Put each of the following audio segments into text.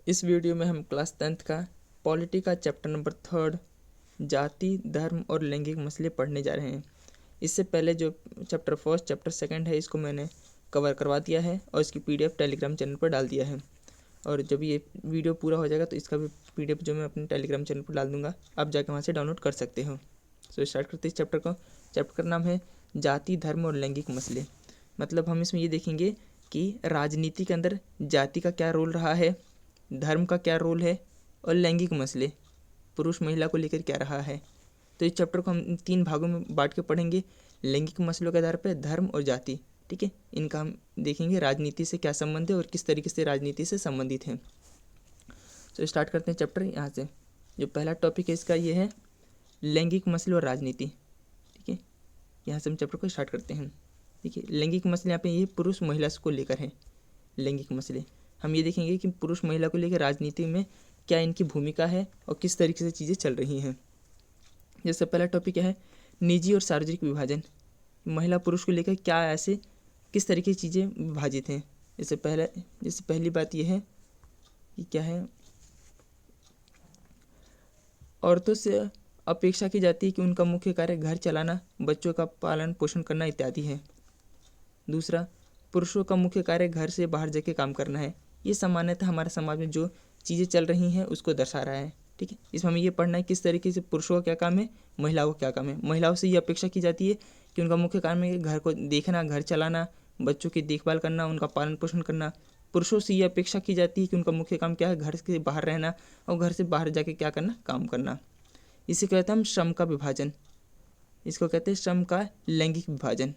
इस वीडियो में हम क्लास 10th का पॉलिटी का चैप्टर नंबर 3 जाति, धर्म और लैंगिक मसले पढ़ने जा रहे हैं। इससे पहले जो चैप्टर 1, चैप्टर 2 है, इसको मैंने कवर करवा दिया है और इसकी पीडीएफ टेलीग्राम चैनल पर डाल दिया है। और जब ये वीडियो पूरा हो जाएगा तो इसका भी पीडीएफ जो मैं अपने टेलीग्राम चैनल पर डाल दूंगा, आप जाकर वहाँ से डाउनलोड कर सकते हो। सो स्टार्ट करते हैं इस चैप्टर को। चैप्टर का नाम है जाति, धर्म और लैंगिक मसले। मतलब हम इसमें ये देखेंगे कि राजनीति के अंदर जाति का क्या रोल रहा है, धर्म का क्या रोल है और लैंगिक मसले पुरुष महिला को लेकर क्या रहा है। तो इस चैप्टर को हम 3 भागों में बांट के पढ़ेंगे, लैंगिक मसलों के आधार पर धर्म और जाति। ठीक है, इनका हम देखेंगे राजनीति से क्या संबंध है और किस तरीके से राजनीति से संबंधित है। तो स्टार्ट करते हैं चैप्टर यहाँ से। जो पहला टॉपिक है इसका ये है लैंगिक मसले और राजनीति। ठीक है, यहाँ से हम चैप्टर को स्टार्ट करते हैं। देखिए, लैंगिक मसले यहाँ पे ये पुरुष महिला को लेकर है। लैंगिक मसले हम ये देखेंगे कि पुरुष महिला को लेकर राजनीति में क्या इनकी भूमिका है और किस तरीके से चीज़ें चल रही हैं। जैसे पहला टॉपिक है निजी और सार्वजनिक विभाजन। महिला पुरुष को लेकर क्या ऐसे किस तरीके की चीज़ें विभाजित हैं। जैसे पहली बात यह है कि क्या है, औरतों से अपेक्षा की जाती है कि उनका मुख्य कार्य घर चलाना, बच्चों का पालन पोषण करना इत्यादि है। दूसरा, पुरुषों का मुख्य कार्य घर से बाहर जाके काम करना है। ये सामान्यतः हमारे समाज में जो चीज़ें चल रही हैं उसको दर्शा रहा है। ठीक है, इसमें हमें ये पढ़ना है किस तरीके से पुरुषों का क्या काम है, महिलाओं का क्या काम है। महिलाओं से ये अपेक्षा की जाती है कि उनका मुख्य काम है घर को देखना, घर चलाना, बच्चों की देखभाल करना, उनका पालन पोषण करना। पुरुषों से ये अपेक्षा की जाती है कि उनका मुख्य काम क्या है, घर से बाहर रहना और घर से बाहर जाके क्या करना, काम करना। इसे कहते हैं हम श्रम का विभाजन। इसको कहते हैं श्रम का लैंगिक विभाजन।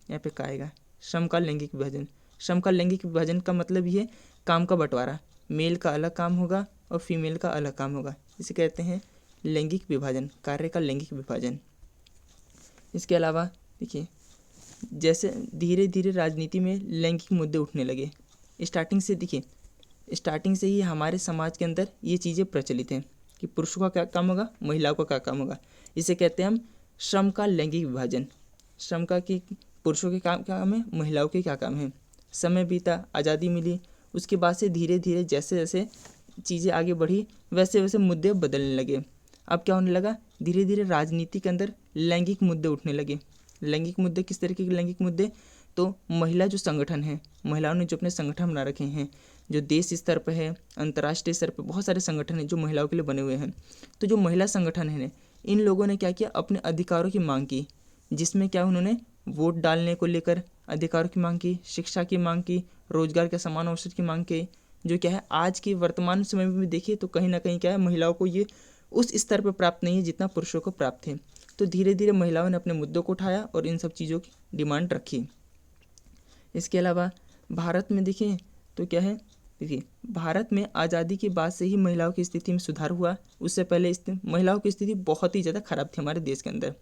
यहाँ पे क्या आएगा, श्रम का लैंगिक विभाजन। श्रम का लैंगिक विभाजन का मतलब ये काम का बंटवारा, मेल का अलग काम होगा और फीमेल का अलग काम होगा। इसे कहते हैं लैंगिक विभाजन, कार्य का लैंगिक विभाजन। इसके अलावा देखिए, जैसे धीरे धीरे राजनीति में लैंगिक मुद्दे उठने लगे। स्टार्टिंग से ही हमारे समाज के अंदर ये चीज़ें प्रचलित हैं कि पुरुषों का क्या काम होगा, महिलाओं का क्या काम होगा। इसे कहते हैं हम श्रम का लैंगिक विभाजन। श्रम का कि पुरुषों के काम क्या काम है, महिलाओं के क्या काम है। समय बीता, आज़ादी मिली, उसके बाद से धीरे धीरे जैसे जैसे चीज़ें आगे बढ़ी वैसे वैसे मुद्दे बदलने लगे। अब क्या होने लगा, धीरे धीरे राजनीति के अंदर लैंगिक मुद्दे उठने लगे। लैंगिक मुद्दे किस तरीके के लैंगिक मुद्दे, तो महिला जो संगठन है, महिलाओं ने जो अपने संगठन बना रखे हैं, जो देश स्तर पर है, अंतर्राष्ट्रीय स्तर पर बहुत सारे संगठन हैं जो महिलाओं के लिए बने हुए हैं। तो जो महिला संगठन है, इन लोगों ने क्या किया, अपने अधिकारों की मांग की, जिसमें क्या उन्होंने वोट डालने को लेकर अधिकारों की मांग की, शिक्षा की मांग की, रोजगार के समान अवसर की मांग की। जो क्या है आज के वर्तमान समय में देखिए तो कहीं ना कहीं क्या है, महिलाओं को ये उस स्तर पर प्राप्त नहीं है जितना पुरुषों को प्राप्त है। तो धीरे धीरे महिलाओं ने अपने मुद्दों को उठाया और इन सब चीज़ों की डिमांड रखी। इसके अलावा भारत में देखें तो क्या है, देखिए भारत में आज़ादी के बाद से ही महिलाओं की स्थिति में सुधार हुआ। उससे पहले महिलाओं की स्थिति बहुत ही ज़्यादा खराब थी हमारे देश के अंदर।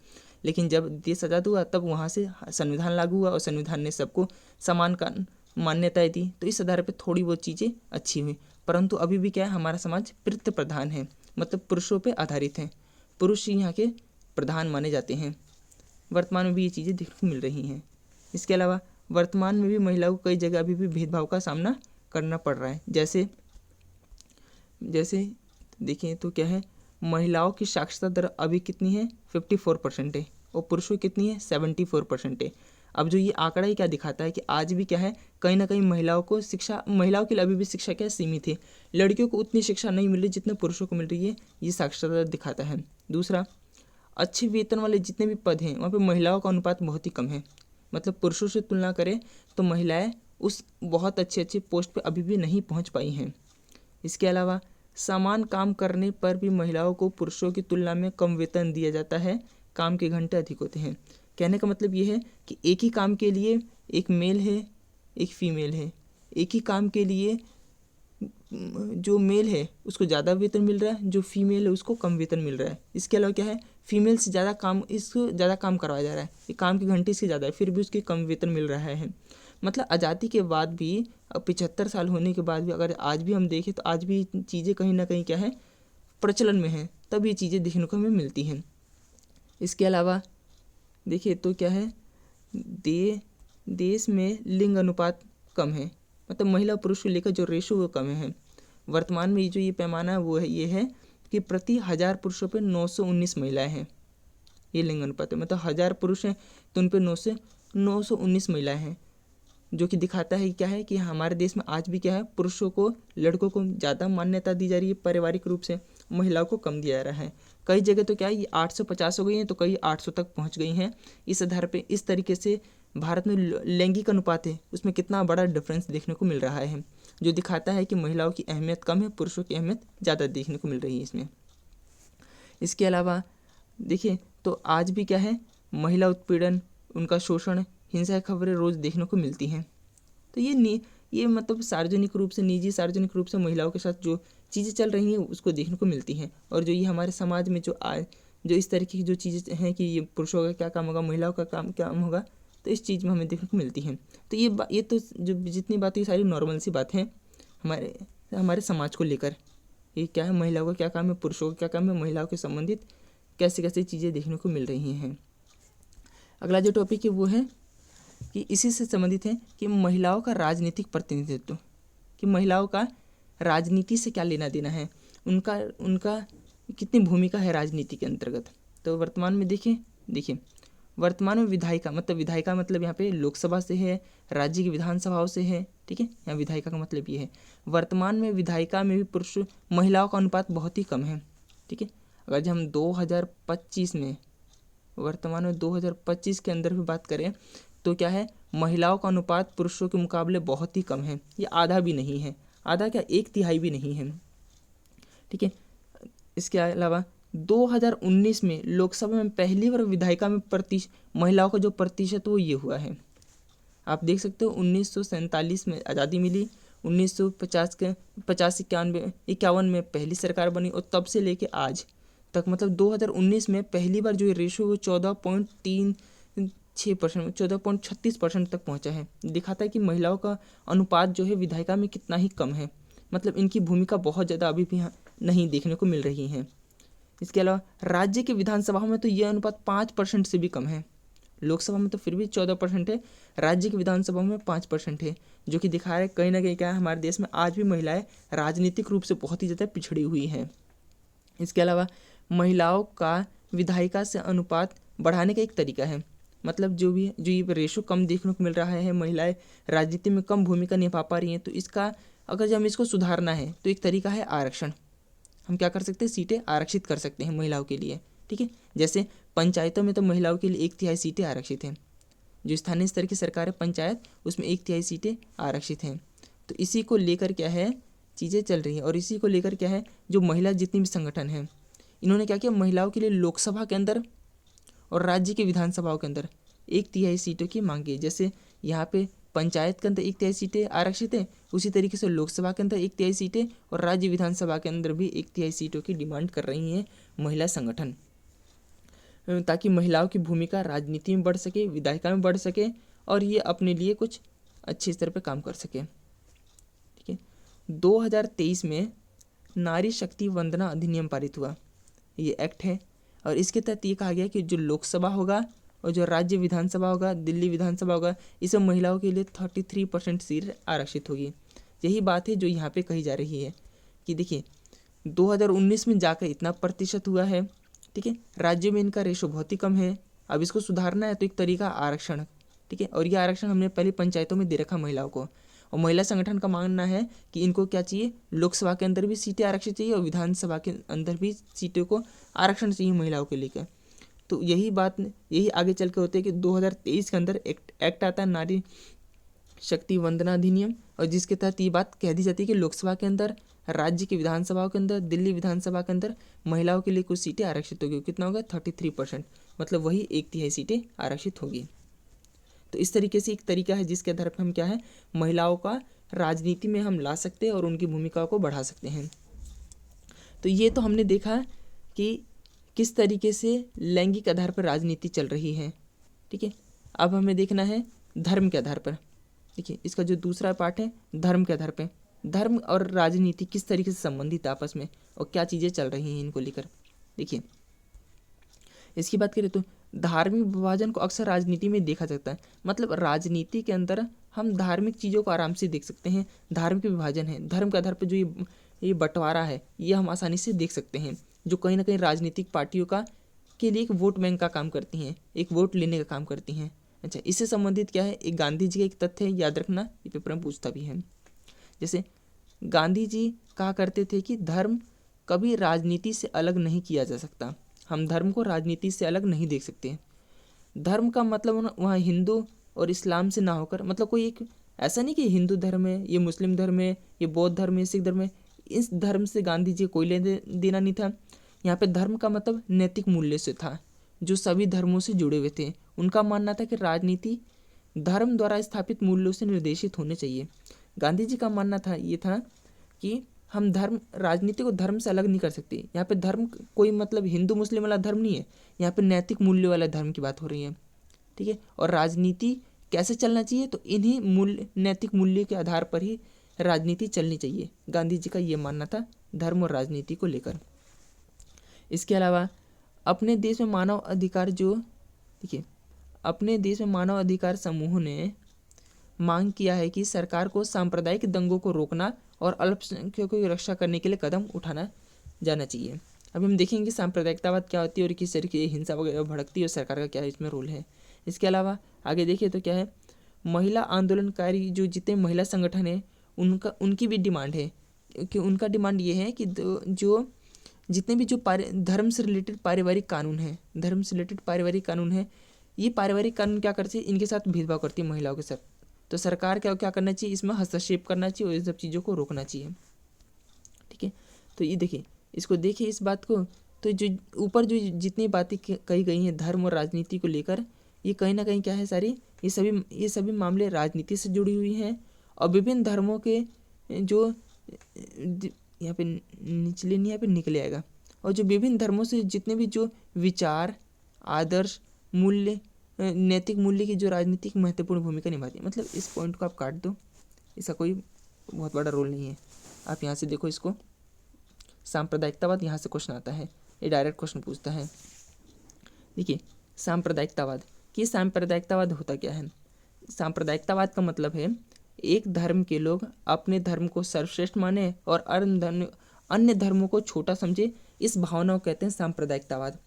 लेकिन जब देश आज़ाद हुआ तब वहाँ से संविधान लागू हुआ और संविधान ने सबको समान का मान्यताएं दी, तो इस आधार पर थोड़ी बहुत चीज़ें अच्छी हुई। परंतु अभी भी क्या है, हमारा समाज पितृ प्रधान है, मतलब पुरुषों पर आधारित है। पुरुष ही यहाँ के प्रधान माने जाते हैं। वर्तमान में भी ये चीज़ें देखने को मिल रही हैं। इसके अलावा वर्तमान में भी महिलाओं को कई जगह अभी भी भेदभाव का सामना करना पड़ रहा है। जैसे देखें तो क्या है, महिलाओं की साक्षरता दर अभी कितनी है, 54% है और पुरुषों की कितनी है, 74% है। अब जो ये आंकड़ा ही क्या दिखाता है कि आज भी क्या है, कहीं ना कहीं महिलाओं के लिए अभी भी शिक्षा क्या सीमित है। लड़कियों को उतनी शिक्षा नहीं मिल रही जितने पुरुषों को मिल रही है, ये साक्षरता दर दिखाता है। दूसरा, अच्छे वेतन वाले जितने भी पद हैं वहाँ पे महिलाओं का अनुपात बहुत ही कम है। मतलब पुरुषों से तुलना करें तो महिलाएं उस बहुत अच्छे पोस्ट पे अभी भी नहीं पहुँच पाई हैं। इसके अलावा समान काम करने पर भी महिलाओं को पुरुषों की तुलना में कम वेतन दिया जाता है, काम के घंटे अधिक होते हैं। कहने का मतलब ये है कि एक ही काम के लिए एक मेल है, एक फीमेल है। एक ही काम के लिए जो मेल है उसको ज़्यादा वेतन मिल रहा है, जो फीमेल है उसको कम वेतन मिल रहा है। इसके अलावा क्या है, फीमेल से इसको ज़्यादा काम करवाया जा रहा है, ये काम की घंटे इससे ज़्यादा है, फिर भी उसके कम वेतन मिल रहा है। मतलब आज़ादी के बाद भी, अब 75 साल होने के बाद भी अगर आज भी हम देखें तो आज भी चीज़ें कहीं ना कहीं क्या है, प्रचलन में है, तब ये चीज़ें देखने को हमें मिलती हैं। इसके अलावा देखिए तो क्या है, देश में लिंग अनुपात कम है, मतलब महिला पुरुष को लेकर जो रेशो वो कम है। वर्तमान में जो ये पैमाना है वो है ये है कि प्रति 1000 पुरुषों पे 919 महिलाएं हैं। ये लिंग अनुपात है, मतलब 1000 पुरुष हैं तो उन पे 919 महिलाएं हैं, जो कि दिखाता है क्या है कि हमारे देश में आज भी क्या है, पुरुषों को, लड़कों को ज़्यादा मान्यता दी जा रही है पारिवारिक रूप से, महिलाओं को कम दिया जा रहा है। कई जगह तो क्या है ये 850 हो गई हैं, तो कई 800 तक पहुंच गई हैं। इस आधार पे इस तरीके से भारत में लैंगिक अनुपात है उसमें कितना बड़ा डिफरेंस देखने को मिल रहा है, जो दिखाता है कि महिलाओं की अहमियत कम है, पुरुषों की अहमियत ज़्यादा देखने को मिल रही है इसमें। इसके अलावा देखिए तो आज भी क्या है, महिला उत्पीड़न, उनका शोषण, हिंसा की खबरें रोज़ देखने को मिलती हैं। तो ये मतलब सार्वजनिक रूप से, निजी सार्वजनिक रूप से महिलाओं के साथ जो चीज़ें चल रही हैं उसको देखने को मिलती हैं। और जो ये हमारे समाज में जो इस तरीके की जो चीज़ें हैं कि ये पुरुषों का क्या काम होगा, महिलाओं का काम क्या होगा, तो इस चीज़ में हमें देखने को मिलती हैं। तो ये तो जो जितनी बात, ये सारी नॉर्मल सी बात है हमारे समाज को लेकर। ये क्या है, महिलाओं का क्या काम है, पुरुषों का क्या काम है, महिलाओं के संबंधित कैसे कैसे चीज़ें देखने को मिल रही हैं। अगला जो टॉपिक है वो है कि इसी से संबंधित है कि महिलाओं का राजनीतिक प्रतिनिधित्व, कि महिलाओं का राजनीति से क्या लेना देना है, उनका कितनी भूमिका है राजनीति के अंतर्गत। तो वर्तमान में देखिए वर्तमान में विधायिका मतलब यहाँ पे लोकसभा से है, राज्य की विधानसभाओं से है, ठीक है। यहाँ विधायिका का मतलब ये है, वर्तमान में विधायिका में भी पुरुष महिलाओं का अनुपात बहुत ही कम है, ठीक है। अगर जब हम 2025 में, वर्तमान में 2025 के अंदर भी बात करें तो क्या है, महिलाओं का अनुपात पुरुषों के मुकाबले बहुत ही कम है। ये आधा भी नहीं है, आधा क्या 1/3 भी नहीं है, ठीक है। इसके अलावा 2019 में लोकसभा में पहली बार विधायिका में महिलाओं का जो प्रतिशत वो ये हुआ है। आप देख सकते हो 1947 में आज़ादी मिली, 1950 के 51 में पहली सरकार बनी, और तब से लेके आज तक मतलब 2019 में पहली बार जो रेशो वो 14.36%, 14.36% तक पहुंचा है। दिखाता है कि महिलाओं का अनुपात जो है विधायिका में कितना ही कम है, मतलब इनकी भूमिका बहुत ज़्यादा अभी भी नहीं देखने को मिल रही है। इसके अलावा राज्य के विधानसभाओं में तो यह अनुपात 5% से भी कम है। लोकसभा में तो फिर भी 14% है, राज्य की विधानसभाओं में 5% है, जो कि दिखा रहा है कहीं ना कहीं क्या है, हमारे देश में आज भी महिलाएं राजनीतिक रूप से बहुत ही ज़्यादा पिछड़ी हुई हैं। इसके अलावा महिलाओं का विधायिका से अनुपात बढ़ाने का एक तरीका है, मतलब जो ये रेशो कम देखने को मिल रहा है, महिलाएं राजनीति में कम भूमिका निभा पा रही हैं, तो इसका अगर जब हमें इसको सुधारना है तो एक तरीका है आरक्षण। हम क्या कर सकते हैं, सीटें आरक्षित कर सकते हैं महिलाओं के लिए, ठीक है। जैसे पंचायतों में तो महिलाओं के लिए 1/3 सीटें आरक्षित हैं, जो स्थानीय स्तर की सरकार है पंचायत, उसमें 1/3 सीटें आरक्षित हैं। तो इसी को लेकर क्या है चीज़ें चल रही हैं, और इसी को लेकर क्या है, जो महिला जितनी भी संगठन हैं इन्होंने क्या किया, महिलाओं के लिए लोकसभा के अंदर और राज्य की विधानसभाओं के अंदर 1/3 सीटों की मांग की। जैसे यहाँ पे पंचायत के अंदर 1/3 सीटें आरक्षित है, उसी तरीके से लोकसभा के अंदर 1/3 सीटें और राज्य विधानसभा के अंदर भी 1/3 सीटों की डिमांड कर रही हैं महिला संगठन, ताकि महिलाओं की भूमिका राजनीति में बढ़ सके, विधायिका में बढ़ सके, और ये अपने लिए कुछ अच्छे स्तर पर काम कर सके, ठीक है। 2023 में नारी शक्ति वंदना अधिनियम पारित हुआ, ये एक्ट है, और इसके तहत ये कहा गया कि जो लोकसभा होगा और जो राज्य विधानसभा होगा, दिल्ली विधानसभा होगा, इसमें महिलाओं के लिए 33% सीट आरक्षित होगी। यही बात है जो यहाँ पे कही जा रही है कि देखिए 2019 में जाकर इतना प्रतिशत हुआ है, ठीक है। राज्य में इनका रेशो बहुत ही कम है, अब इसको सुधारना है तो एक तरीका आरक्षण, ठीक है। और ये आरक्षण हमने पहले पंचायतों में दे रखा महिलाओं को, और महिला संगठन का मानना है कि इनको क्या चाहिए, लोकसभा के अंदर भी सीटें आरक्षित चाहिए और विधानसभा के अंदर भी सीटों को आरक्षण चाहिए महिलाओं के लेकर। तो यही आगे चल के होते हैं कि 2023 के अंदर एक्ट आता है नारी शक्ति वंदना अधिनियम, और जिसके तहत ये बात कह दी जाती है कि लोकसभा के अंदर, राज्य की विधानसभाओं के अंदर, दिल्ली विधानसभा के अंदर महिलाओं के लिए कुछ सीटें आरक्षित होगी। कितना होगा, 33%, मतलब वही 1/3 सीटें आरक्षित होगी। तो इस तरीके से एक तरीका है जिसके आधार पर हम क्या है, महिलाओं का राजनीति में हम ला सकते हैं और उनकी भूमिका को बढ़ा सकते हैं। तो ये तो हमने देखा कि किस तरीके से लैंगिक आधार पर राजनीति चल रही है, ठीक है। अब हमें देखना है धर्म के आधार पर। देखिए इसका जो दूसरा पार्ट है, धर्म के आधार पर, धर्म और राजनीति किस तरीके से संबंधित आपस में और क्या चीज़ें चल रही हैं इनको लेकर। देखिए इसकी बात करें तो धार्मिक विभाजन को अक्सर राजनीति में देखा जाता है, मतलब राजनीति के अंदर हम धार्मिक चीज़ों को आराम से देख सकते हैं। धार्मिक विभाजन है, धर्म के आधार पर जो ये बंटवारा है, ये हम आसानी से देख सकते हैं, जो कहीं ना कहीं राजनीतिक पार्टियों का के लिए एक वोट बैंक का काम करती हैं, एक वोट लेने का काम करती हैं। अच्छा, इससे संबंधित क्या है, एक गांधी जी का एक तथ्य है, याद रखना, ये पेपर में पूछता भी है। जैसे गांधी जी कहा करते थे कि धर्म कभी राजनीति से अलग नहीं किया जा सकता, हम धर्म को राजनीति से अलग नहीं देख सकते। धर्म का मतलब वहाँ हिंदू और इस्लाम से ना होकर, मतलब कोई एक ऐसा नहीं कि हिंदू धर्म है, ये मुस्लिम धर्म है, ये बौद्ध धर्म है, सिख धर्म है, इस धर्म से गांधी जी कोई लेने देना नहीं था। यहाँ पे धर्म का मतलब नैतिक मूल्य से था, जो सभी धर्मों से जुड़े हुए थे। उनका मानना था कि राजनीति धर्म द्वारा स्थापित मूल्यों से निर्देशित होने चाहिए। गांधी जी का मानना था ये था कि हम धर्म राजनीति को धर्म से अलग नहीं कर सकते। यहाँ पे धर्म कोई मतलब हिंदू मुस्लिम वाला धर्म नहीं है, यहाँ पे नैतिक मूल्य वाला धर्म की बात हो रही है, ठीक है। और राजनीति कैसे चलना चाहिए, तो इन्हीं मूल्य, नैतिक मूल्य के आधार पर ही राजनीति चलनी चाहिए। गांधी जी का ये मानना था धर्म और राजनीति को लेकर। इसके अलावा अपने देश में मानव अधिकार जो, देखिए, अपने देश में मानव अधिकार समूह ने मांग किया है कि सरकार को सांप्रदायिक दंगों को रोकना और अल्पसंख्यकों की रक्षा करने के लिए कदम उठाना जाना चाहिए। अभी हम देखेंगे सांप्रदायिकतावाद क्या होती है और किस तरीके की हिंसा वगैरह भड़कती है और सरकार का क्या इसमें रोल है। इसके अलावा आगे देखिए तो क्या है, महिला आंदोलनकारी जो जितने महिला संगठन है उनकी भी डिमांड है कि उनका डिमांड ये है कि जो जितने भी जो धर्म से रिलेटेड पारिवारिक कानून है, धर्म से रिलेटेड पारिवारिक कानून है, ये पारिवारिक कानून क्या करते हैं, इनके साथ भेदभाव करती है महिलाओं के साथ। तो सरकार क्या करना चाहिए, इसमें हस्तक्षेप करना चाहिए और इन सब चीज़ों को रोकना चाहिए, ठीक है। तो ये देखिए, इसको देखिए इस बात को, तो जो ऊपर जो जितनी बातें कही गई हैं धर्म और राजनीति को लेकर, ये कहीं ना कहीं क्या है, सारी ये सभी मामले राजनीति से जुड़ी हुई हैं। और विभिन्न धर्मों के जो यहाँ पे निचले नहीं, यहाँ पे निकले आएगा, और जो विभिन्न धर्मों से जितने भी जो विचार, आदर्श, मूल्य, नैतिक मूल्य की जो राजनीतिक महत्वपूर्ण भूमिका निभाती है। मतलब इस पॉइंट को आप काट दो, इसका कोई बहुत बड़ा रोल नहीं है। आप यहाँ से देखो इसको, सांप्रदायिकतावाद, यहाँ से क्वेश्चन आता है, ये डायरेक्ट क्वेश्चन पूछता है। देखिए सांप्रदायिकतावाद, कि सांप्रदायिकतावाद होता क्या है। सांप्रदायिकतावाद का मतलब है एक धर्म के लोग अपने धर्म को सर्वश्रेष्ठ माने और अन्य धर्मों को छोटा समझे, इस भावना को कहते हैं सांप्रदायिकतावाद।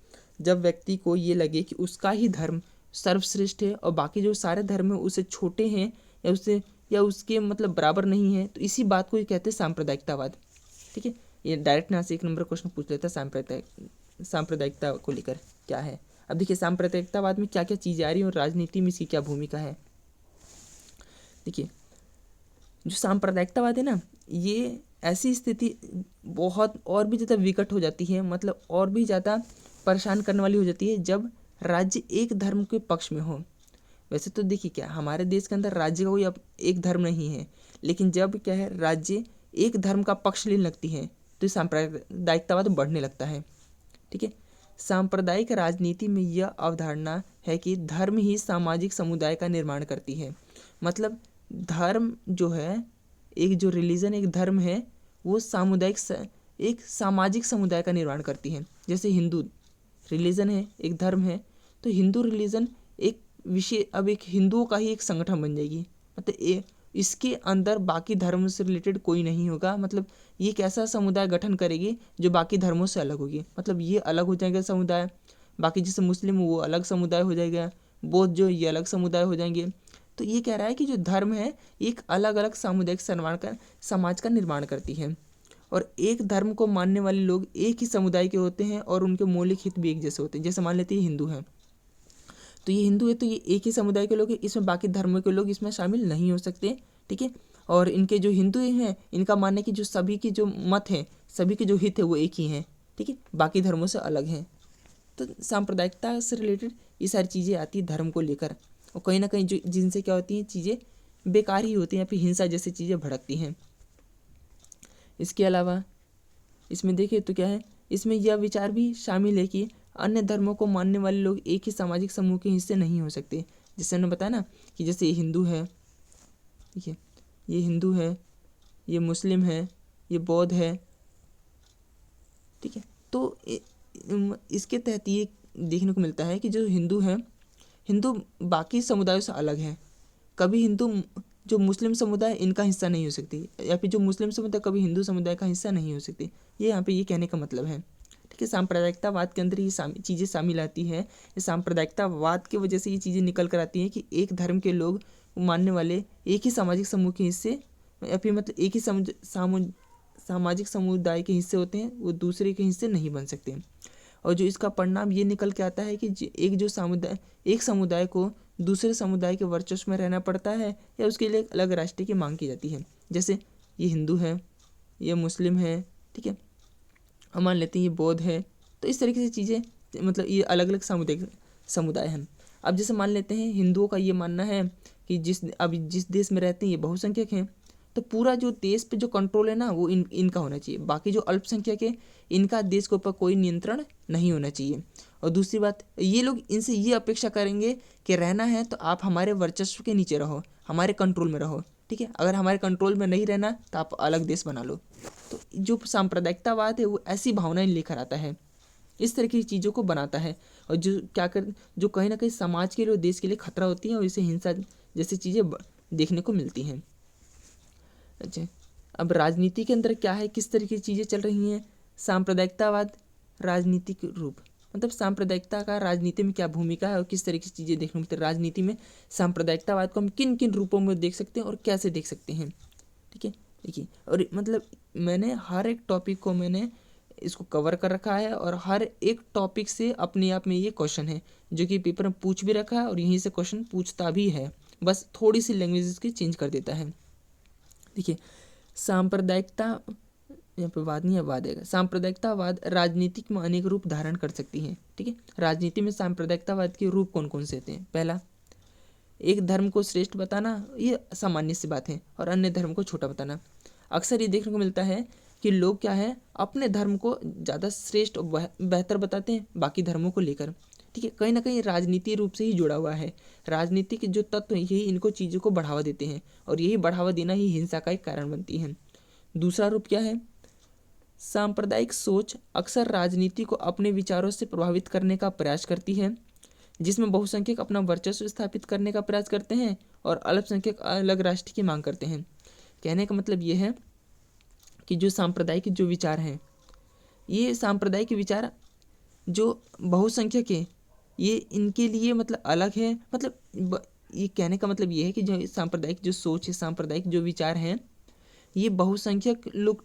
जब व्यक्ति को ये लगे कि उसका ही धर्म सर्वश्रेष्ठ है और बाकी जो सारे धर्म है उससे छोटे हैं या उसके मतलब बराबर नहीं है, तो इसी बात को ही कहते हैं सांप्रदायिकतावाद, ठीक है। ये डायरेक्ट यहाँ से 1 नंबर क्वेश्चन पूछ लेता है सांप्रदायिकता को लेकर क्या है। अब देखिए सांप्रदायिकतावाद में क्या क्या चीज़ें आ रही है और राजनीति में इसकी क्या भूमिका है। देखिए जो सांप्रदायिकतावाद है ना, ये ऐसी स्थिति बहुत और भी ज़्यादा विकट हो जाती है, मतलब और भी ज़्यादा परेशान करने वाली हो जाती है जब राज्य एक धर्म के पक्ष में हो। वैसे तो देखिए क्या हमारे देश के अंदर राज्य का कोई अब एक धर्म नहीं है, लेकिन जब क्या है राज्य एक धर्म का पक्ष लेने लगती है तो सांप्रदायिकतावाद बढ़ने लगता है, ठीक है। सांप्रदायिक राजनीति में यह अवधारणा है कि धर्म ही सामाजिक समुदाय का निर्माण करती है। मतलब धर्म जो है, एक जो रिलीजन एक धर्म है, वो एक सामाजिक समुदाय का निर्माण करती है। जैसे हिंदू रिलीजन है, एक धर्म है, तो हिंदू रिलीजन एक विषय अब एक हिंदुओं का ही एक संगठन बन जाएगी। मतलब इसके अंदर बाकी धर्म से रिलेटेड कोई नहीं होगा। मतलब ये एक ऐसा समुदाय गठन करेगी जो बाकी धर्मों से अलग होगी। मतलब ये अलग हो जाएगा समुदाय, बाकी जैसे मुस्लिम वो अलग समुदाय हो जाएगा, बौद्ध जो ये अलग समुदाय हो जाएंगे। तो ये कह रहा है कि जो धर्म है एक अलग अलग सामुदायिक समाज का निर्माण करती है, और एक धर्म को मानने वाले लोग एक ही समुदाय के होते हैं और उनके मौलिक हित भी एक जैसे होते हैं। जैसे मान लेते हैं हिंदू हैं, तो ये हिंदू है तो ये एक ही समुदाय के लोग हैं, इसमें बाकी धर्मों के लोग इसमें शामिल नहीं हो सकते, ठीक है। और इनके जो हिंदू हैं इनका मानना है कि जो सभी की जो मत है, सभी के जो हित है वो एक ही हैं, ठीक है, बाकी धर्मों से अलग हैं। तो सांप्रदायिकता से रिलेटेड ये सारी चीज़ें आती है धर्म को लेकर, और कहीं ना कहीं जो जिनसे क्या होती हैं चीज़ें बेकार ही होती हैं या फिर हिंसा जैसी चीज़ें भड़कती हैं। इसके अलावा इसमें देखें तो क्या है, इसमें यह विचार भी शामिल है कि अन्य धर्मों को मानने वाले लोग एक ही सामाजिक समूह के हिस्से नहीं हो सकते। जैसे हमने बताया ना कि जैसे ये हिंदू है, ठीक है, ये हिंदू है, ये मुस्लिम है, ये बौद्ध है, ठीक है। तो इसके तहत ये देखने को मिलता है कि जो हिंदू है, हिंदू बाकी समुदायों से अलग है। कभी हिंदू जो मुस्लिम समुदाय इनका हिस्सा नहीं हो सकती, या फिर जो मुस्लिम समुदाय कभी हिंदू समुदाय का हिस्सा नहीं हो सकती। ये यहाँ पे ये कहने का मतलब है। ठीक है, सांप्रदायिकतावाद के अंदर ये चीज़ें शामिल आती है। ये सांप्रदायिकतावाद की वजह से ये चीज़ें निकल कर आती हैं कि एक धर्म के लोग मानने वाले एक ही सामाजिक समूह के हिस्से, या फिर मतलब एक ही सामाजिक समुदाय के हिस्से होते हैं, वो दूसरे के हिस्से नहीं बन सकते। और जो इसका परिणाम ये निकल के आता है कि एक समुदाय को दूसरे समुदाय के वर्चस्व में रहना पड़ता है, या उसके लिए एक अलग राष्ट्र की मांग की जाती है। जैसे ये हिंदू है, ये मुस्लिम है, ठीक है, हम मान लेते हैं ये बौद्ध है। तो इस तरीके से चीज़ें, मतलब ये अलग अलग समुदाय हैं। अब जैसे मान लेते हैं हिंदुओं का ये मानना है कि जिस देश में रहते हैं ये बहुसंख्यक हैं, तो पूरा जो देश पे जो कंट्रोल है ना वो इनका होना चाहिए। बाकी जो अल्पसंख्यक है इनका देश के ऊपर कोई नियंत्रण नहीं होना चाहिए। और दूसरी बात, ये लोग इनसे ये अपेक्षा करेंगे कि रहना है तो आप हमारे वर्चस्व के नीचे रहो, हमारे कंट्रोल में रहो। ठीक है, अगर हमारे कंट्रोल में नहीं रहना तो आप अलग देश बना लो। तो जो सांप्रदायिकतावाद है वो ऐसी भावनाएं लेकर आता है, इस तरह की चीज़ों को बनाता है, और जो कहीं ना कहीं समाज के लिए और देश के लिए खतरा होती है, और इसे हिंसा जैसी चीज़ें देखने को मिलती हैं। अच्छा, अब राजनीति के अंदर क्या है, किस तरह की चीज़ें चल रही हैं। सांप्रदायिकतावाद राजनीतिक रूप, मतलब सांप्रदायिकता का राजनीति में क्या भूमिका है और किस तरह की चीज़ें देखने को मिलती है। राजनीति में सांप्रदायिकतावाद को हम किन किन रूपों में देख सकते हैं और कैसे देख सकते हैं। ठीक है, देखिए, और मतलब मैंने हर एक टॉपिक को मैंने इसको कवर कर रखा है, और हर एक टॉपिक से अपने आप में ये क्वेश्चन है जो कि पेपर में पूछ भी रखा है और यहीं से क्वेश्चन पूछता भी है, बस थोड़ी सी लैंग्वेज इसकी चेंज कर देता है। देखिए, सांप्रदायिकता यहाँ पे वाद नहीं है, वाद है। सांप्रदायिकतावाद राजनीतिक में अनेक रूप धारण कर सकती है। ठीक है, राजनीति में सांप्रदायिकतावाद के रूप कौन कौन से होते हैं। पहला, एक धर्म को श्रेष्ठ बताना, ये सामान्य सी बात है, और अन्य धर्म को छोटा बताना। अक्सर ये देखने को मिलता है कि लोग क्या है, अपने धर्म को ज़्यादा श्रेष्ठ और बेहतर बताते हैं बाकी धर्मों को लेकर। ठीक है, कहीं ना कहीं राजनीति रूप से ही जुड़ा हुआ है। राजनीति के जो तत्व हैं यही इनको चीज़ों को बढ़ावा देते हैं, और यही बढ़ावा देना ही हिंसा का एक कारण बनती है। दूसरा रूप क्या है, सांप्रदायिक सोच अक्सर राजनीति को अपने विचारों से प्रभावित करने का प्रयास करती है, जिसमें बहुसंख्यक अपना वर्चस्व स्थापित करने का प्रयास करते हैं और अल्पसंख्यक अलग राष्ट्र की मांग करते हैं। कहने का मतलब ये है कि जो सांप्रदायिक जो विचार हैं, ये सांप्रदायिक विचार जो बहुसंख्यक है ये इनके लिए मतलब अलग है। मतलब ये कहने का मतलब ये है कि जो सांप्रदायिक जो सोच है, सांप्रदायिक जो विचार हैं, ये बहुसंख्यक लोग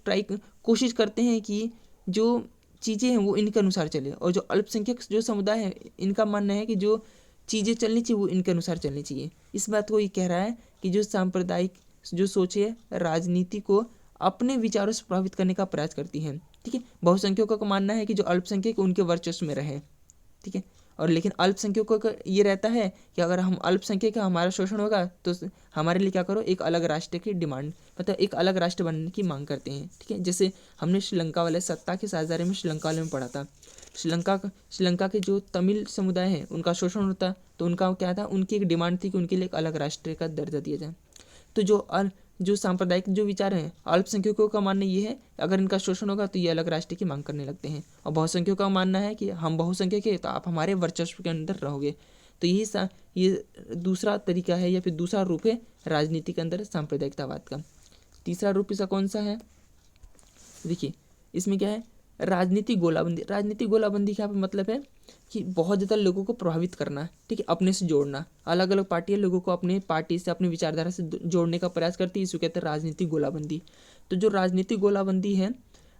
कोशिश करते हैं कि जो चीज़ें हैं वो इनके अनुसार चले, और जो अल्पसंख्यक जो समुदाय है इनका मानना है कि जो चीज़ें चलनी चाहिए वो इनके अनुसार चलनी चाहिए। इस बात को ये कह रहा है कि जो सांप्रदायिक जो सोच है राजनीति को अपने विचारों से प्रभावित करने का प्रयास करती है। ठीक है, बहुसंख्यकों का मानना है कि जो अल्पसंख्यक उनके वर्चस्व में रहे। ठीक है, और लेकिन अल्पसंख्यकों का ये रहता है कि अगर हम अल्पसंख्यक का हमारा शोषण होगा तो हमारे लिए क्या करो, एक अलग राष्ट्र की डिमांड, मतलब एक अलग राष्ट्र बनने की मांग करते हैं। ठीक है, जैसे हमने श्रीलंका वाले सत्ता के साझेदारी में श्रीलंका वाले में पढ़ा था। श्रीलंका के जो तमिल समुदाय है उनका शोषण होता, तो उनका क्या था, उनकी एक डिमांड थी कि उनके लिए एक अलग राष्ट्र का दर्जा दिया जाए। तो जो सांप्रदायिक जो विचार हैं, अल्पसंख्यकों का मानना ये है अगर इनका शोषण होगा तो ये अलग राष्ट्र की मांग करने लगते हैं, और बहुसंख्यकों का मानना है कि हम बहुसंख्यक है तो आप हमारे वर्चस्व के अंदर रहोगे। तो ये दूसरा तरीका है, या फिर दूसरा रूप है राजनीति के अंदर सांप्रदायिकतावाद का। तीसरा रूप इसका कौन सा है, देखिए इसमें क्या है, राजनीतिक गोलाबंदी। राजनीतिक गोलाबंदी का मतलब है कि बहुत ज़्यादा लोगों को प्रभावित करना। ठीक है, अपने से जोड़ना। अलग अलग पार्टियाँ लोगों को अपने पार्टी से, अपनी विचारधारा से जोड़ने का प्रयास करती है, इसको कहते हैं राजनीतिक गोलाबंदी। तो जो राजनीतिक गोलाबंदी है,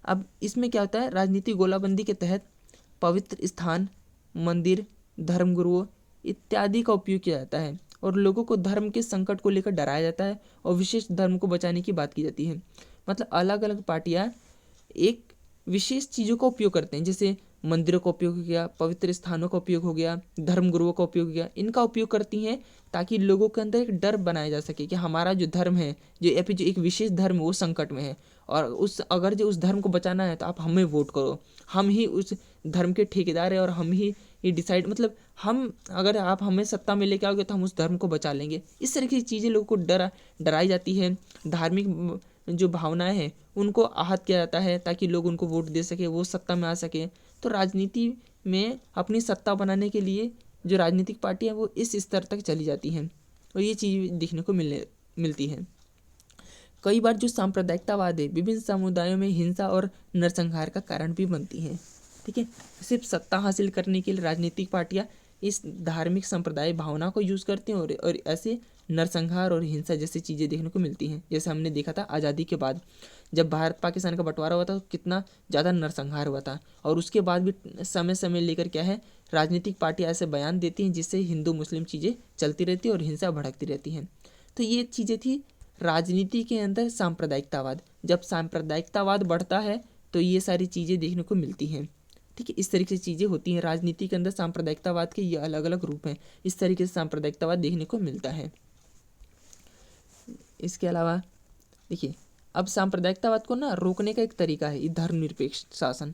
अब इसमें क्या होता है, राजनीतिक गोलाबंदी के तहत पवित्र स्थान, मंदिर, धर्मगुरुओं इत्यादि का उपयोग किया जाता है, और लोगों को धर्म के संकट को लेकर डराया जाता है, और विशेष धर्म को बचाने की बात की जाती है। मतलब अलग अलग पार्टियाँ एक विशेष चीज़ों का उपयोग करते हैं, जैसे मंदिरों का उपयोग हो गया, पवित्र स्थानों का उपयोग हो गया, धर्मगुरुओं का उपयोग हो गया, इनका उपयोग करती हैं ताकि लोगों के अंदर एक डर बनाया जा सके कि हमारा जो धर्म है, जो या फिर जो एक विशेष धर्म है वो संकट में है, और अगर जो उस धर्म को बचाना है तो आप हमें वोट करो, हम ही उस धर्म के ठेकेदार हैं और हम ही ये डिसाइड, मतलब हम, अगर आप हमें सत्ता में लेके आओगे तो हम उस धर्म को बचा लेंगे। इस तरह की चीज़ें लोगों को डराई जाती है। धार्मिक जो भावनाएं हैं उनको आहत किया जाता है ताकि लोग उनको वोट दे सके, वो सत्ता में आ सके। तो राजनीति में अपनी सत्ता बनाने के लिए जो राजनीतिक पार्टी है वो इस स्तर तक चली जाती हैं, और ये चीज़ देखने को मिलती है। कई बार जो सांप्रदायिकतावाद है विभिन्न समुदायों में हिंसा और नरसंहार का कारण भी बनती है। ठीक है, सिर्फ सत्ता हासिल करने के लिए राजनीतिक पार्टियां इस धार्मिक संप्रदाय भावना को यूज़ करते हैं और ऐसे नरसंहार और हिंसा जैसी चीज़ें देखने को मिलती हैं। जैसे हमने देखा था आज़ादी के बाद जब भारत पाकिस्तान का बंटवारा हुआ था तो कितना ज़्यादा नरसंहार हुआ था, और उसके बाद भी समय समय लेकर क्या है राजनीतिक पार्टियां ऐसे बयान देती हैं जिससे हिंदू मुस्लिम चीज़ें चलती रहती हैं और हिंसा भड़कती रहती हैं। तो ये चीज़ें थी राजनीति के अंदर सांप्रदायिकतावाद। जब सांप्रदायिकतावाद बढ़ता है तो ये सारी चीज़ें देखने को मिलती हैं। ठीक है, इस तरीके से चीज़ें होती हैं। राजनीति के अंदर सांप्रदायिकतावाद के ये अलग अलग रूप हैं। इस तरीके से सांप्रदायिकतावाद देखने को मिलता है। इसके अलावा देखिए, अब सांप्रदायिकतावाद को ना रोकने का एक तरीका है धर्मनिरपेक्ष शासन।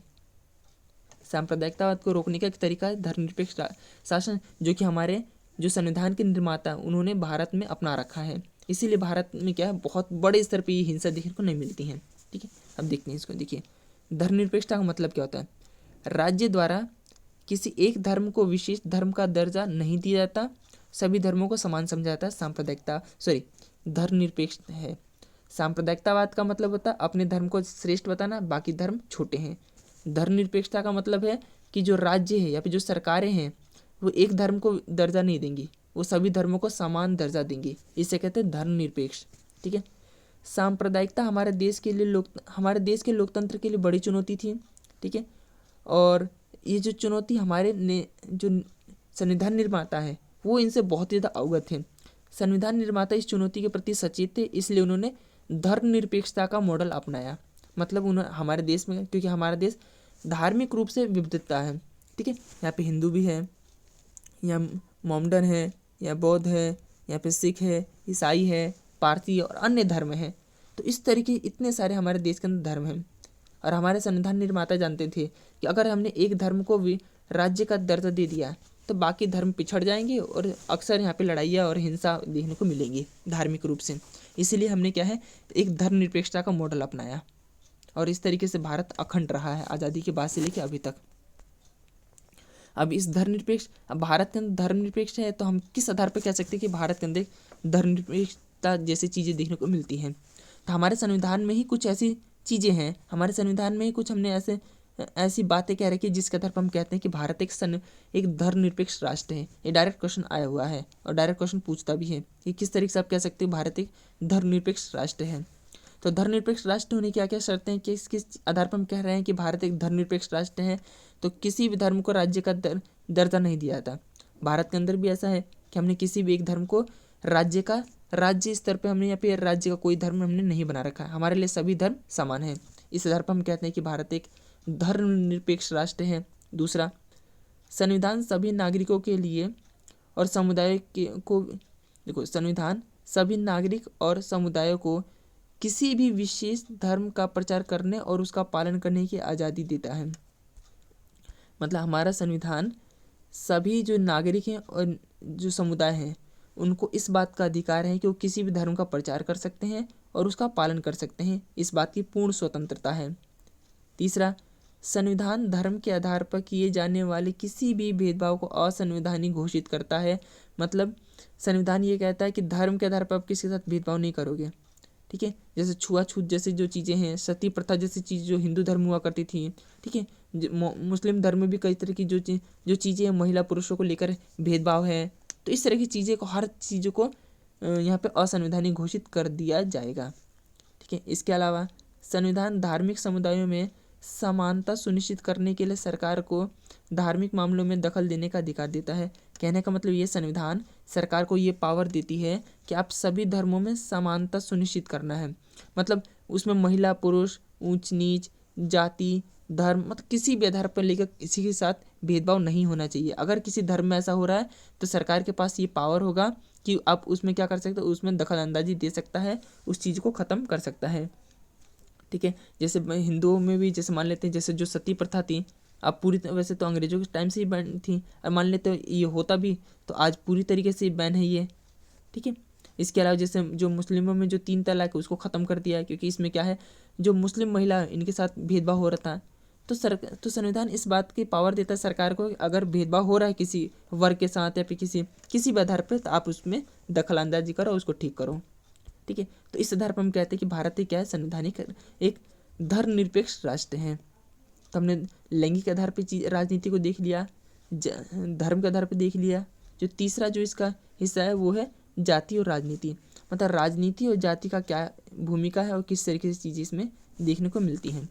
सांप्रदायिकतावाद को रोकने का एक तरीका है धर्मनिरपेक्ष शासन, जो कि हमारे जो संविधान के निर्माता उन्होंने भारत में अपना रखा है। इसीलिए भारत में क्या है बहुत बड़े स्तर पर ये हिंसा देखने को नहीं मिलती है। ठीक है, अब देखते हैं इसको। देखिए, धर्मनिरपेक्षता का मतलब क्या होता है? राज्य द्वारा किसी एक धर्म को विशेष धर्म का दर्जा नहीं दिया जाता, सभी धर्मों को समान समझा जाता है। धर्मनिरपेक्ष है। सांप्रदायिकतावाद का मतलब होता है अपने धर्म को श्रेष्ठ बताना, बाकी धर्म छोटे हैं। धर्मनिरपेक्षता का मतलब है कि जो राज्य है या फिर जो सरकारें हैं वो एक धर्म को दर्जा नहीं देंगी, वो सभी धर्मों को समान दर्जा देंगी। इसे कहते हैं धर्मनिरपेक्ष। ठीक है, सांप्रदायिकता हमारे देश के लोकतंत्र के लिए बड़ी चुनौती थी। ठीक है, और ये जो चुनौती हमारे जो संविधान निर्माता है वो इनसे बहुत ज़्यादा अवगत है। संविधान निर्माता इस चुनौती के प्रति सचेत थे, इसलिए उन्होंने धर्मनिरपेक्षता का मॉडल अपनाया। मतलब उन्होंने हमारे देश में, क्योंकि हमारा देश धार्मिक रूप से विविधता है। ठीक है, यहाँ पे हिंदू भी है, या मोमडन है, या बौद्ध है, यहाँ पे सिख है, ईसाई है, पारसी और अन्य धर्म हैं। तो इस तरीके इतने सारे हमारे देश के अंदर धर्म हैं, और हमारे संविधान निर्माता जानते थे कि अगर हमने एक धर्म को भी राज्य का दर्जा दे दिया तो बाकी धर्म पिछड़ जाएंगे और अक्सर यहाँ पे लड़ाइयाँ और हिंसा देखने को मिलेंगी धार्मिक रूप से। इसीलिए हमने क्या है एक धर्मनिरपेक्षता का मॉडल अपनाया, और इस तरीके से भारत अखंड रहा है आज़ादी के बाद से लेकर अभी तक। अब भारत के अंदर धर्मनिरपेक्ष है, तो हम किस आधार पर कह सकते हैं कि भारत के अंदर धर्मनिरपेक्षता जैसी चीज़ें देखने को मिलती हैं? तो हमारे संविधान में ही कुछ ऐसी चीज़ें हैं, हमारे संविधान में ही कुछ हमने ऐसी बातें कह रखी है जिसके आधार पर हम कहते हैं कि भारत एक धर्मनिरपेक्ष राष्ट्र है। ये डायरेक्ट क्वेश्चन आया हुआ है और डायरेक्ट क्वेश्चन पूछता भी है कि किस तरीके से आप कह सकते हो भारत एक धर्मनिरपेक्ष राष्ट्र है। तो धर्मनिरपेक्ष राष्ट्र होने की क्या क्या शर्तें हैं, किस आधार पर हम कह रहे हैं कि भारत एक धर्मनिरपेक्ष राष्ट्र है? तो किसी भी धर्म को राज्य का दर्जा नहीं दिया जाता। भारत के अंदर भी ऐसा है कि हमने किसी भी एक धर्म को राज्य स्तर पे हमने या फिर राज्य का कोई धर्म हमने नहीं बना रखा है। हमारे लिए सभी धर्म समान हैं। इस आधार पर हम कहते हैं कि भारत एक धर्मनिरपेक्ष राष्ट्र है। दूसरा, संविधान सभी नागरिकों के लिए और समुदाय को देखो, संविधान सभी नागरिक और समुदायों को किसी भी विशेष धर्म का प्रचार करने और उसका पालन करने की आज़ादी देता है। मतलब हमारा संविधान सभी जो नागरिक हैं और जो समुदाय हैं उनको इस बात का अधिकार है कि वो किसी भी धर्म का प्रचार कर सकते हैं और उसका पालन कर सकते हैं। इस बात की पूर्ण स्वतंत्रता है। तीसरा, संविधान धर्म के आधार पर किए जाने वाले किसी भी भेदभाव को असंवैधानिक घोषित करता है। मतलब संविधान ये कहता है कि धर्म के आधार पर आप किसी के साथ भेदभाव नहीं करोगे। ठीक है, जैसे छुआछूत जैसे जो चीज़ें हैं, सती प्रथा जैसी चीज़ जो हिंदू धर्म हुआ करती थी। ठीक है, मुस्लिम धर्म में भी कई तरह की जो चीज़ें हैं, महिला पुरुषों को लेकर भेदभाव है। तो इस तरह की चीज़ें को, हर चीज़ों को यहाँ पे असंवैधानिक घोषित कर दिया जाएगा। ठीक है, इसके अलावा संविधान धार्मिक समुदायों में समानता सुनिश्चित करने के लिए सरकार को धार्मिक मामलों में दखल देने का अधिकार देता है। कहने का मतलब ये संविधान सरकार को ये पावर देती है कि आप सभी धर्मों में समानता सुनिश्चित करना है। मतलब उसमें महिला पुरुष, ऊंच नीच, जाति, धर्म, मतलब किसी भी आधार पर लेकर किसी के साथ भेदभाव नहीं होना चाहिए। अगर किसी धर्म में ऐसा हो रहा है तो सरकार के पास ये पावर होगा कि आप उसमें क्या कर सकते हो, उसमें दखल अंदाजी दे सकता है, उस चीज़ को ख़त्म कर सकता है। ठीक है, जैसे हिंदुओं में भी जैसे मान लेते हैं जैसे जो सती प्रथा थी, अब पूरी वैसे तो अंग्रेजों के टाइम से ही बैन थी, अब मान लेते हैं ये होता भी तो आज पूरी तरीके से बैन है ये। ठीक है, इसके अलावा जैसे जो मुस्लिमों में जो 3 तलाक है उसको ख़त्म कर दिया है, क्योंकि इसमें क्या है जो मुस्लिम महिला इनके साथ भेदभाव हो रहा था। तो संविधान इस बात की पावर देता है सरकार को, अगर भेदभाव हो रहा है किसी वर्ग के साथ या फिर किसी भी आधार पर, तो आप उसमें दखल अंदाजी करो, उसको ठीक करो। ठीक है। तो इस आधार पर हम कहते हैं कि भारत एक क्या है, संवैधानिक एक धर्मनिरपेक्ष राष्ट्र है। तो हमने लैंगिक आधार पर राजनीति को देख लिया, धर्म के आधार पर देख लिया। जो तीसरा जो इसका हिस्सा है वो है जाति और राजनीति, मतलब राजनीति और जाति का क्या भूमिका है और किस तरीके से चीज़ें इसमें देखने को मिलती हैं।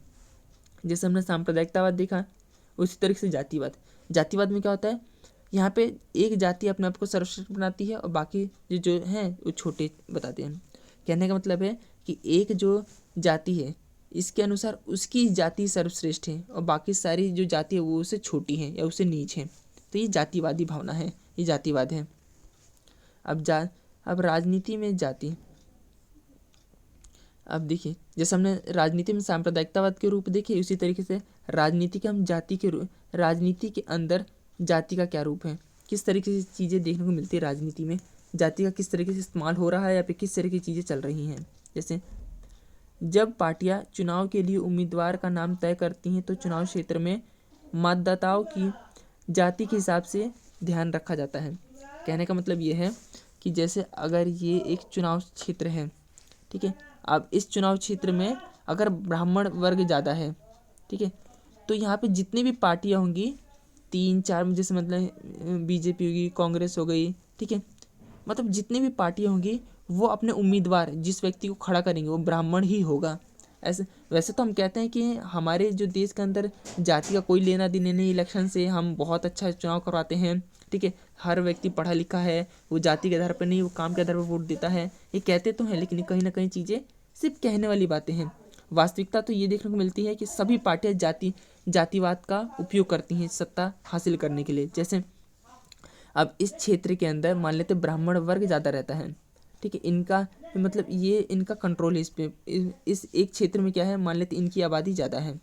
जैसे हमने सांप्रदायिकतावाद देखा, उसी तरीके से जातिवाद। जातिवाद में क्या होता है, यहाँ पे एक जाति अपने आप को सर्वश्रेष्ठ बनाती है और बाकी जो हैं वो छोटे बताते हैं। कहने का मतलब है कि एक जो जाति है इसके अनुसार उसकी जाति सर्वश्रेष्ठ है और बाकी सारी जो जाति है वो उससे छोटी है या उससे नीच है। तो ये जातिवादी भावना है, ये जातिवाद है। अब राजनीति में जाति, अब देखिए जैसे हमने राजनीति में सांप्रदायिकतावाद के रूप देखे, उसी तरीके से राजनीति के हम जाति के रूप, राजनीति के अंदर जाति का क्या रूप है, किस तरीके से चीज़ें देखने को मिलती है राजनीति में, जाति का किस तरीके से इस्तेमाल हो रहा है या फिर किस तरह की चीज़ें चल रही हैं। जैसे जब पार्टियां चुनाव के लिए उम्मीदवार का नाम तय करती हैं तो चुनाव क्षेत्र में मतदाताओं की जाति के हिसाब से ध्यान रखा जाता है। कहने का मतलब ये है कि जैसे अगर ये एक चुनाव क्षेत्र है, ठीक है, अब इस चुनाव क्षेत्र में अगर ब्राह्मण वर्ग ज़्यादा है, ठीक है, तो यहाँ पे जितनी भी पार्टियाँ होंगी 3-4, जैसे मतलब बीजेपी होगी, कांग्रेस हो गई, ठीक है, मतलब जितनी भी पार्टियाँ होंगी वो अपने उम्मीदवार जिस व्यक्ति को खड़ा करेंगे वो ब्राह्मण ही होगा। ऐसे वैसे तो हम कहते हैं कि हमारे जो देश के अंदर जाति का कोई लेना देना नहीं, इलेक्शन से हम बहुत अच्छा चुनाव करवाते हैं, ठीक है, हर व्यक्ति पढ़ा लिखा है, वो जाति के आधार पर नहीं, वो काम के आधार पर वोट देता है, ये कहते तो हैं, लेकिन कहीं ना कहीं चीज़ें सिर्फ कहने वाली बातें हैं। वास्तविकता तो ये देखने को मिलती है कि सभी पार्टियां जातिवाद का उपयोग करती हैं सत्ता हासिल करने के लिए। जैसे अब इस क्षेत्र के अंदर मान लेते ब्राह्मण वर्ग ज़्यादा रहता है, ठीक है, इनका मतलब ये इनका कंट्रोल है इस पे, इस एक क्षेत्र में क्या है, मान लेते इनकी आबादी ज़्यादा है,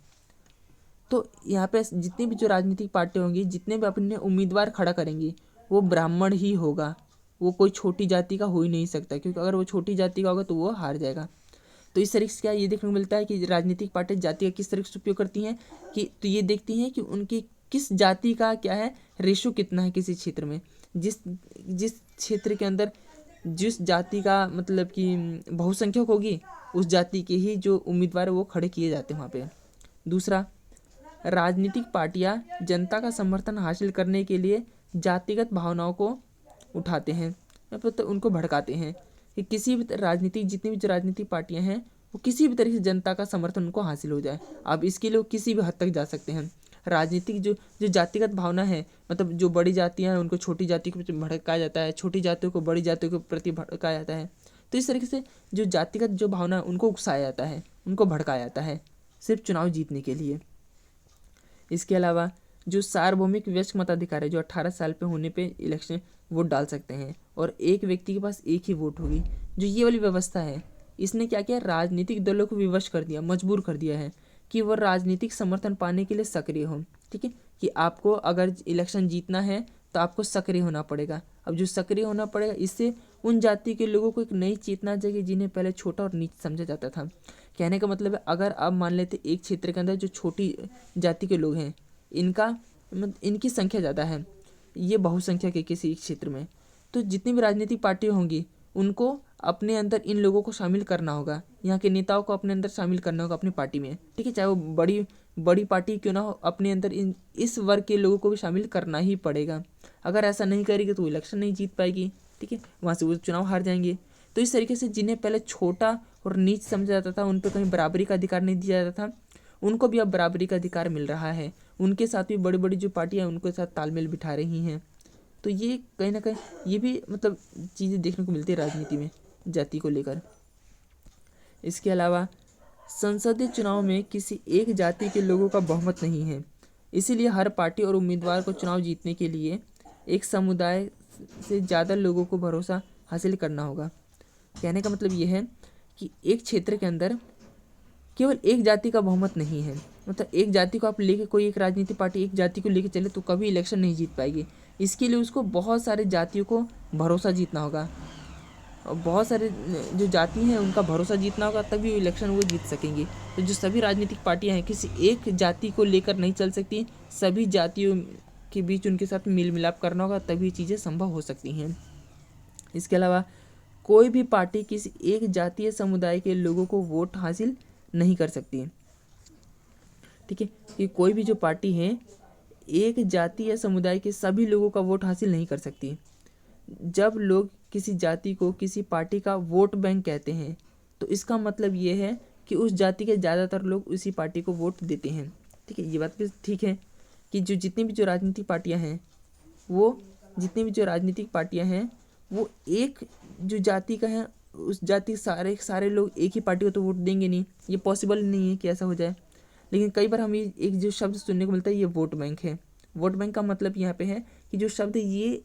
तो यहाँ पे जितनी भी जो राजनीतिक पार्टी होंगी, जितने भी अपने उम्मीदवार खड़ा करेंगी वो ब्राह्मण ही होगा, वो कोई छोटी जाति का हो ही नहीं सकता, क्योंकि अगर वो छोटी जाति का होगा तो वो हार जाएगा। तो इस तरीके से क्या ये देखने को मिलता है कि राजनीतिक पार्टी जाति का किस तरीके से उपयोग करती हैं कि तो ये देखती हैं कि उनकी किस जाति का क्या है, रेशो कितना है किसी क्षेत्र में, जिस क्षेत्र के अंदर जिस जाति का मतलब कि बहुसंख्यक होगी उस जाति के ही जो उम्मीदवार है वो खड़े किए जाते हैं वहाँ पे। दूसरा, राजनीतिक पार्टियां जनता का समर्थन हासिल करने के लिए जातिगत भावनाओं को उठाते हैं या फिर तो उनको भड़काते हैं कि किसी भी राजनीतिक जितनी भी जो राजनीतिक पार्टियां हैं वो किसी भी तरीके से जनता का समर्थन उनको हासिल हो जाए। अब इसके लिए वो किसी भी हद तक जा सकते हैं। राजनीतिक जो जातिगत भावना है, मतलब जो बड़ी जातियां हैं उनको छोटी जाति के प्रति भड़काया जाता है, छोटी जातियों को बड़ी जातियों के प्रति भड़काया जाता है। तो इस तरीके से जो जातिगत जो भावना है उनको उकसाया जाता है, उनको भड़काया जाता है सिर्फ चुनाव जीतने के लिए। इसके अलावा जो सार्वभौमिक वयस्क मताधिकार है, जो 18 साल पे होने पे इलेक्शन वोट डाल सकते हैं और एक व्यक्ति के पास एक ही वोट होगी, जो ये वाली व्यवस्था है, इसने क्या किया, राजनीतिक दलों को विवश कर दिया, मजबूर कर दिया है कि वह राजनीतिक समर्थन पाने के लिए सक्रिय हो। ठीक है, कि आपको अगर इलेक्शन जीतना है तो आपको सक्रिय होना पड़ेगा। अब जो सक्रिय होना पड़ेगा, इससे उन जाति के लोगों को एक नई चेतना जगी जिन्हें पहले छोटा और नीच समझा जाता था। कहने का मतलब है, अगर आप मान लेते एक क्षेत्र के अंदर जो छोटी जाति के लोग हैं, इनकी संख्या ज़्यादा है, ये बहुसंख्यक है किसी एक क्षेत्र में, तो जितनी भी राजनीतिक पार्टी होंगी उनको अपने अंदर इन लोगों को शामिल करना होगा, यहाँ के नेताओं को अपने अंदर शामिल करना होगा अपनी पार्टी में। ठीक है, चाहे वो बड़ी पार्टी क्यों ना हो, अपने अंदर इस वर्ग के लोगों को भी शामिल करना ही पड़ेगा। अगर ऐसा नहीं करेगी तो इलेक्शन नहीं जीत पाएगी। ठीक है, वहाँ से वो चुनाव हार जाएंगे। तो इस तरीके से जिन्हें पहले छोटा और नीच समझा जाता था, उन पर कहीं बराबरी का अधिकार नहीं दिया जाता था, उनको भी अब बराबरी का अधिकार मिल रहा है। उनके साथ भी बड़ी बड़ी जो पार्टियाँ हैं उनके साथ तालमेल बिठा रही हैं। तो ये कहीं ना कहीं ये भी मतलब चीज़ें देखने को मिलती है राजनीति में जाति को लेकर। इसके अलावा संसदीय चुनाव में किसी एक जाति के लोगों का बहुमत नहीं है, इसीलिए हर पार्टी और उम्मीदवार को चुनाव जीतने के लिए एक समुदाय से ज़्यादा लोगों को भरोसा हासिल करना होगा। कहने का मतलब ये है कि एक क्षेत्र के अंदर केवल एक जाति का बहुमत नहीं है, मतलब एक जाति को आप लेके कोई एक राजनीतिक पार्टी एक जाति को लेके चले तो कभी इलेक्शन नहीं जीत पाएगी। इसके लिए उसको बहुत सारे जातियों को भरोसा जीतना होगा, और बहुत सारे जो जाति हैं उनका भरोसा जीतना होगा, तभी इलेक्शन वो जीत सकेंगे। तो जो सभी राजनीतिक पार्टियां हैं किसी एक जाति को लेकर नहीं चल सकती, सभी जातियों के बीच उनके साथ मेल मिलाप करना होगा, तभी चीज़ें संभव हो सकती हैं। इसके अलावा कोई भी पार्टी किसी एक जातीय समुदाय के लोगों को वोट हासिल नहीं कर सकती है। ठीक है, कि कोई भी जो पार्टी है एक जाति या समुदाय के सभी लोगों का वोट हासिल नहीं कर सकती। जब लोग किसी जाति को किसी पार्टी का वोट बैंक कहते हैं तो इसका मतलब ये है कि उस जाति के ज़्यादातर लोग उसी पार्टी को वोट देते हैं। ठीक है, ये बात भी ठीक है कि जितनी भी जो राजनीतिक पार्टियां हैं वो एक जो जाति का है उस जाति सारे लोग एक ही पार्टी को तो वोट देंगे नहीं, ये पॉसिबल नहीं है कि ऐसा हो जाए। लेकिन कई बार हमें एक जो शब्द सुनने को मिलता है ये वोट बैंक है। वोट बैंक का मतलब यहाँ पे है कि जो शब्द ये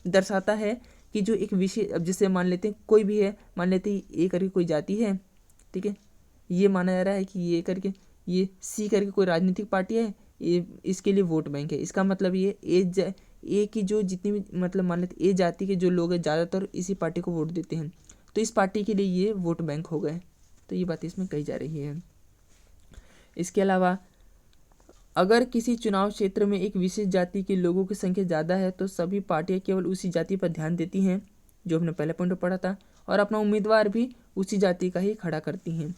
दर्शाता है कि जो एक विषय, अब जैसे मान लेते हैं कोई भी है, मान लेते हैं ए करके कोई जाति है, ठीक है, ये माना जा रहा है कि ये करके ये सी करके कोई राजनीतिक पार्टी है, ये इसके लिए वोट बैंक है। इसका मतलब ये ए की जो जितनी भी मतलब मान लेते ए जाति के जो लोग हैं ज़्यादातर इसी पार्टी को वोट देते हैं, तो इस पार्टी के लिए ये वोट बैंक हो गए। तो ये बात इसमें कही जा रही है। इसके अलावा अगर किसी चुनाव क्षेत्र में एक विशेष जाति के लोगों की संख्या ज़्यादा है तो सभी पार्टियां केवल उसी जाति पर ध्यान देती हैं, जो हमने पहले पॉइंट में पढ़ा था, और अपना उम्मीदवार भी उसी जाति का ही खड़ा करती हैं।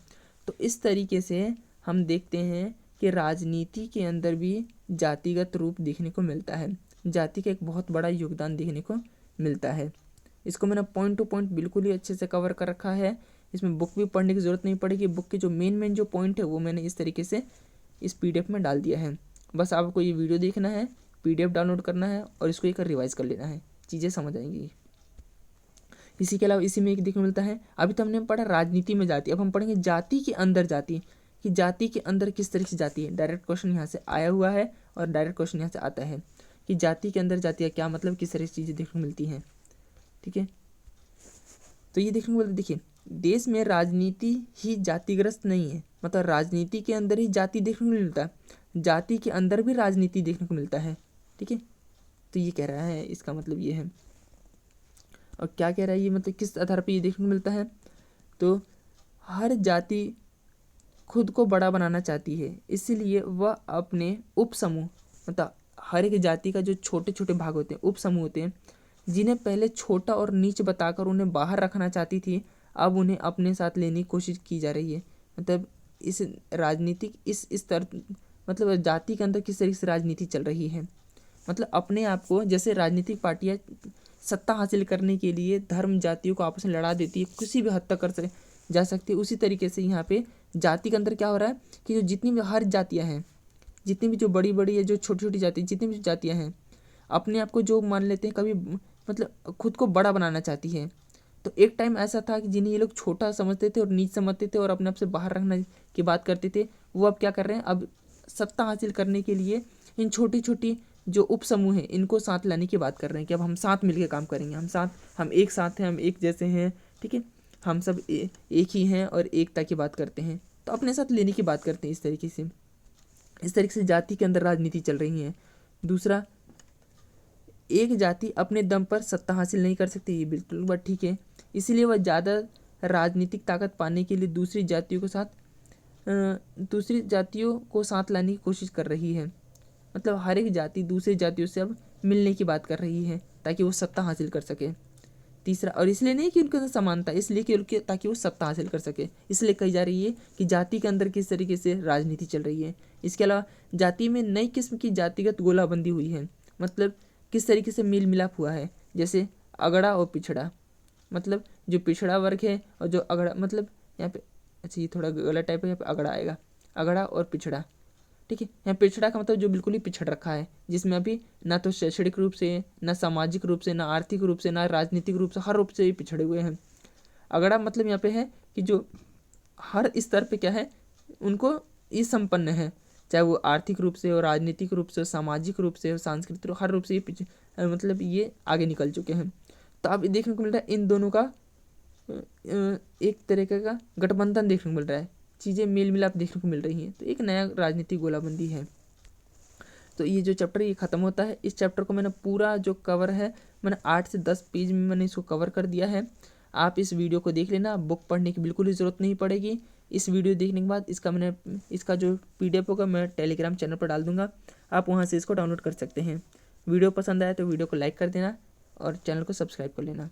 तो इस तरीके से हम देखते हैं कि राजनीति के अंदर भी जातिगत रूप देखने को मिलता है, जाति का एक बहुत बड़ा योगदान देखने को मिलता है। इसको मैंने पॉइंट टू पॉइंट बिल्कुल ही अच्छे से कवर कर रखा है, इसमें बुक भी पढ़ने की ज़रूरत नहीं पड़ेगी। बुक के जो मेन जो पॉइंट है वो मैंने इस तरीके से इस पीडीएफ में डाल दिया है। बस आपको ये वीडियो देखना है, पीडीएफ डाउनलोड करना है और इसको एक रिवाइज कर लेना है, चीज़ें समझ आएंगी। इसी के अलावा इसी में एक देखने मिलता है, अभी तो हमने पढ़ा राजनीति में जाति, अब हम पढ़ेंगे जाति के अंदर जाति, कि जाति के अंदर किस तरह से जाति है। डायरेक्ट क्वेश्चन यहाँ से आया हुआ है और डायरेक्ट क्वेश्चन यहाँ से आता है कि जाति के अंदर जाति का क्या मतलब, किस तरह की चीज़ें देखने को मिलती हैं। ठीक है, तो ये देखने को मिलता, देखिए देश में राजनीति ही जातिग्रस्त नहीं है, मतलब राजनीति के अंदर ही जाति देखने को मिलता है, जाति के अंदर भी राजनीति देखने को मिलता है। ठीक है, तो ये कह रहा है, इसका मतलब ये है। और क्या कह रहा है ये, मतलब किस आधार पर ये देखने को मिलता है, तो हर जाति खुद को बड़ा बनाना चाहती है, इसलिए वह अपने उपसमूह, मतलब हर एक जाति का जो छोटे छोटे भाग होते हैं, उपसमूह होते हैं, जिन्हें पहले छोटा और नीच बताकर उन्हें बाहर रखना चाहती थी, अब उन्हें अपने साथ लेने की कोशिश की जा रही है। मतलब इस राजनीतिक इस स्तर, मतलब जाति के अंदर किस तरीके से राजनीति चल रही है, मतलब अपने आप को, जैसे राजनीतिक पार्टियां सत्ता हासिल करने के लिए धर्म जातियों को आपस में लड़ा देती है, किसी भी हद तक कर जा सकती है, उसी तरीके से यहाँ पे जाति के अंदर क्या हो रहा है कि जो जितनी भी हर जातियाँ हैं, जितनी भी जो बड़ी बड़ी या जो छोटी छोटी जाति, जितनी भी जातियाँ हैं, अपने आप को जो मान लेते हैं कभी मतलब खुद को बड़ा बनाना चाहती है। तो एक टाइम ऐसा था कि जिन्हें ये लोग छोटा समझते थे और नीच समझते थे और अपने आप से बाहर रखने की बात करते थे, वो अब क्या कर रहे हैं, अब सत्ता हासिल करने के लिए इन छोटी छोटी जो उप समूह हैं इनको साथ लाने की बात कर रहे हैं कि अब हम साथ मिलकर काम करेंगे, हम एक साथ हैं, हम एक जैसे हैं, ठीक है, हम सब एक ही हैं और एकता की बात करते हैं, तो अपने साथ लेने की बात करते हैं। इस तरीके से जाति के अंदर राजनीति चल रही है। दूसरा, एक जाति अपने दम पर सत्ता हासिल नहीं कर सकती, ये बिल्कुल बात ठीक है, इसीलिए वह ज़्यादा राजनीतिक ताकत पाने के लिए दूसरी जातियों को साथ लाने की कोशिश कर रही है। मतलब हर एक जाति दूसरी जातियों से अब मिलने की बात कर रही है ताकि वो सत्ता हासिल कर सके। तीसरा, और इसलिए नहीं कि उनके अंदर समानता, इसलिए कि उनके ताकि वो सत्ता हासिल कर सके, इसलिए कही जा रही है कि जाति के अंदर किस तरीके से राजनीति चल रही है। इसके अलावा जाति में नई किस्म की जातिगत गोलाबंदी हुई है, मतलब किस तरीके से मेल मिलाप हुआ है, जैसे अगड़ा और पिछड़ा, मतलब जो पिछड़ा वर्ग है और जो अगड़ा, मतलब यहाँ पे अच्छा ये थोड़ा गलत टाइप है, यहाँ पे अगड़ा आएगा, अगड़ा और पिछड़ा। ठीक है, यहाँ पिछड़ा का मतलब जो बिल्कुल ही पिछड़ रखा है, जिसमें अभी ना तो शैक्षणिक रूप से, ना सामाजिक रूप से, ना आर्थिक रूप से, ना राजनीतिक रूप से, हर रूप से पिछड़े हुए हैं। अगड़ा मतलब यहाँ पे है कि जो हर स्तर पे क्या है, उनको ये संपन्न है, चाहे वो आर्थिक रूप से और राजनीतिक रूप से, सामाजिक रूप से, सांस्कृतिक रूप, हर रूप से ये मतलब ये आगे निकल चुके हैं। तो अब देखने को मिल रहा है इन दोनों का एक तरीके का गठबंधन देखने को मिल रहा है, चीज़ें मेल मिलाप देखने को मिल रही हैं, तो एक नया राजनीतिक गोलाबंदी है। तो ये जो चैप्टर ये ख़त्म होता है। इस चैप्टर को मैंने पूरा जो कवर है, मैंने 8 से 10 पेज में मैंने इसको कवर कर दिया है। आप इस वीडियो को देख लेना, बुक पढ़ने की बिल्कुल ही ज़रूरत नहीं पड़ेगी। इस वीडियो देखने के बाद इसका जो PDF होगा मैं टेलीग्राम चैनल पर डाल दूँगा, आप वहाँ से इसको डाउनलोड कर सकते हैं। वीडियो पसंद आया तो वीडियो को लाइक कर देना और चैनल को सब्सक्राइब कर लेना।